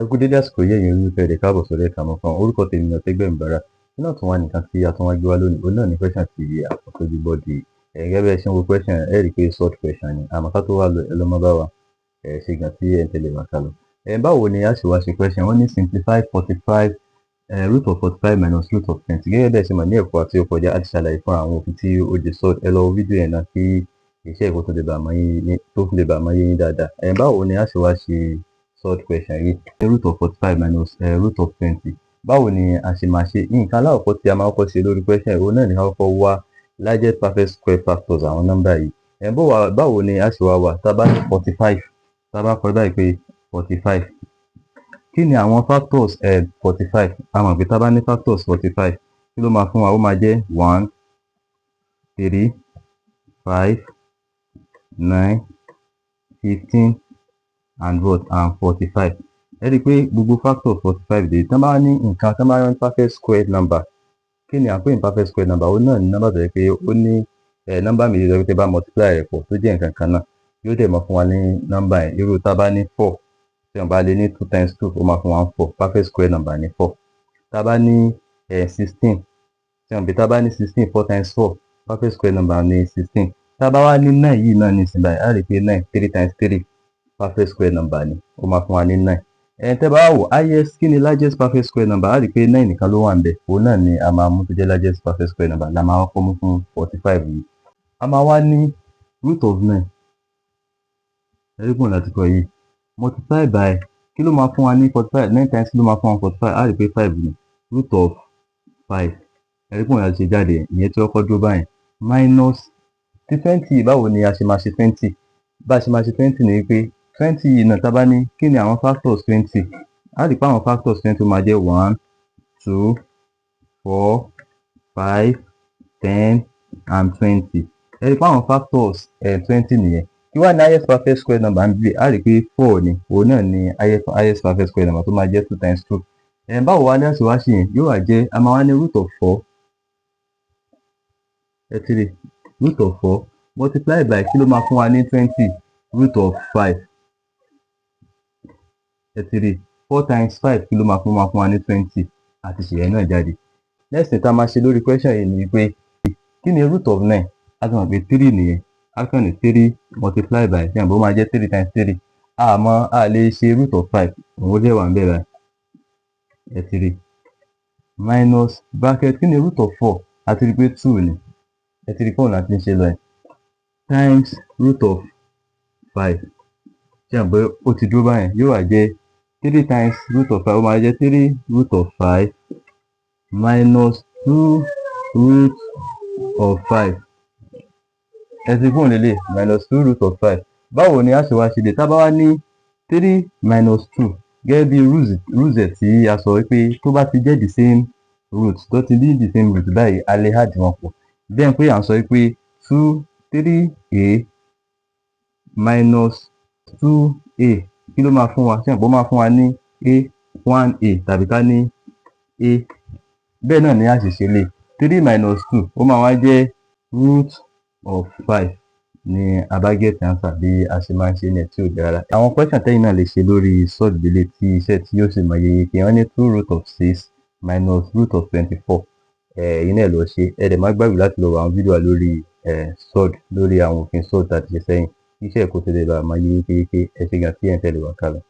Ẹ kú dédé àsìkò yìí ẹ̀yin olólùfẹ́ rẹ̀ káàbọ̀ sórí ẹ̀ka àmọ́ kan orúkọ tèmi ni Ọ̀tẹ́gbẹ̀mí Bàrà iná tún wá nìkan tí a tún wá gbé wá lónìí òun náà ní question ti àkọ́kọ́jú bọ́ọ̀dì gẹ́gẹ́ bí ẹ ṣe ń wo question ẹ rí i pé short question ni àmọ́ ká tó wá lọ ẹ lọ́ mọ́ bá wa ṣe gan tí ẹ ń tẹ̀lé wa ká lọ. Báwo ni a ṣe wá ṣe question wọ́n ní simplify 45 root of 45 minus root of 20 gẹ́gẹ́ bí ẹ ṣe mọ̀ ní ẹ̀kọ́ àti ó kọjá a ti ṣàlàyé fún àwọn òfin tí ó jẹ sort ẹ lọ fídíò yẹn náà kí iṣẹ́ ìkó tó lè bà mọ́ yín dáadáa. Báwo ni a ṣe wá ṣe short question yìí root of 45 minus root of 20 báwo ni a ṣe máa ṣe nǹkan aláwọ̀kọ́ tí a máa kọ́kọ́ ṣe lórí question yìí òun náà ní ká kọ́kọ́ wá largest perfect square factors àwọn nọ́mbà yìí báwo ni a ṣe wá tá a bá ní 45 tá a bá kọ báyìí pé 45 kí ni àwọn factors 45 a mọ̀ pé tá a bá ní factors 45 kí ló máa fún wa ó máa jẹ́ 1 3 5 9 15 and 45 ẹ rí i pé gbogbo factor 45 dé tán bá ní nǹkan tán bá ní perfect square number kí ni à ń pè ní perfect square number ó náà ní nọ́mbà tó yẹ pé ó ní nọ́mbà méjì tó yẹ pé bá multiply rẹ̀ pọ̀ tó jẹ́ nǹkan kan náà yóò dẹ̀ mọ̀ fún wa ní nọ́mbà yẹn irú tá a bá ní 4 tí wọ́n bá lè ní 2 times 2 ó máa fún wa 4 perfect square number ní 4 tá a bá ní 16 tí wọ́n bí tá a bá ní 16 4 times 4 perfect square number ní 16 tá a bá wá ní 9 yìí náà ní ìsìn báyìí á rí i pé 9 3 times 3 perfect square number ni ó máa fún wa ní 9 tẹ́ bá wò highest kí ni largest perfect square number á rí i pé 9 nìkan ló wà níbẹ̀ òun náà ni a máa mú tó jẹ́ largest perfect square number la máa kọ́kọ́ mú fún 45 yìí a máa wá ní root of 9 ẹ̀rígbọ̀n láti kọ yìí multiply by kí ló máa fún wa ní 45 9 times kí ló máa fún wa 45 á rí i pé 5 ni root of 5 ẹ̀rígbọ̀n láti ṣe jáde ìyẹn tí ó kọ́ dúró báyìí minus ti 20 báwo ni a ṣe máa ṣe 20 bá a ṣe máa ṣe 20 ni pé 20 yìí náà tá a bá ní kí ni àwọn factors 20 á rí i pé àwọn factors 20 máa jẹ́ 1 2 4 5 10 and 20 ẹ rí i pé àwọn factors 20 nìyẹn kí wá ní highest perfect square number ń bí á rí i pé 4 ni òun náà ni highest perfect square number tó máa jẹ́ 2 times 2 báwo wá ní àṣẹ wá ṣe yẹn yóò wá jẹ́ a máa wá ní root of 4 ẹ ti rí root of 4 multiply by kí ló máa fún wa ní 20 root of 5 ẹ ti rí 4 times 5 kí ló máa fún wa ní 20 àti ṣèyẹn náà jáde next thing tá a máa ṣe lórí question yìí ni pé kí ni root of 9 a ti mọ̀ pé 3 nìyẹn a kàn ní 3 multiply by ṣe àbọ̀ máa jẹ́ 3 times 3 àmọ́ a lè ṣe root of 5 òun ó jẹ́ wà ń bẹ̀rẹ̀ ẹ ti rí minus bracket kí ni root of 4 a ti rí pé 2 ni ẹ ti rí pé òun láti ń ṣe lọ ẹ̀ times root of 5 ṣe àbọ̀ ó ti dúró báyẹn yóò wá jẹ́ 3 times root of 5 ó máa jẹ́ 3 root of 5 minus 2 root of 5 ẹ ti fún lélẹ̀ minus 2 root of 5 báwo ni a ṣe wá ṣe lè tá bá wá ní 3 minus 2 gẹ́gẹ́ bí rules ẹ̀ tí a sọ wípé tó bá ti jẹ́ the same root tó ti ní the same root báyìí a lè add wọn pọ̀ bẹ́ẹ̀ pé à ń sọ wípé 2 3a minus 2a kí ló máa fún wa ṣé àpò máa fún wa ní a 1a tàbí ká ní a bẹ́ẹ̀ náà ni a ṣe ṣe lè 3 minus 2 ó máa wá jẹ́ root of 5 ní a bá get answer bí a ṣe máa ń ṣe ní ẹ̀ tí ò jẹ́ rárá. Àwọn question tẹ́yìn náà lè ṣe lórí sort délé tí iṣẹ́ tí yóò sì mọ yeye kí wọ́n ní 2 root of 6 minus root of 24 ẹ̀yin náà lọ ṣe ẹ dẹ̀ má gbàgbé láti lọ wo àwọn fídíò lórí sort lórí àwọn òfin sort àti ṣe sẹ́yìn iṣẹ́ ẹ̀kọ́ tẹ́lẹ̀ bá máa yeye kéékèèké ẹ ṣe gan tí ẹ̀ ń tẹ̀lé wá kálọ̀.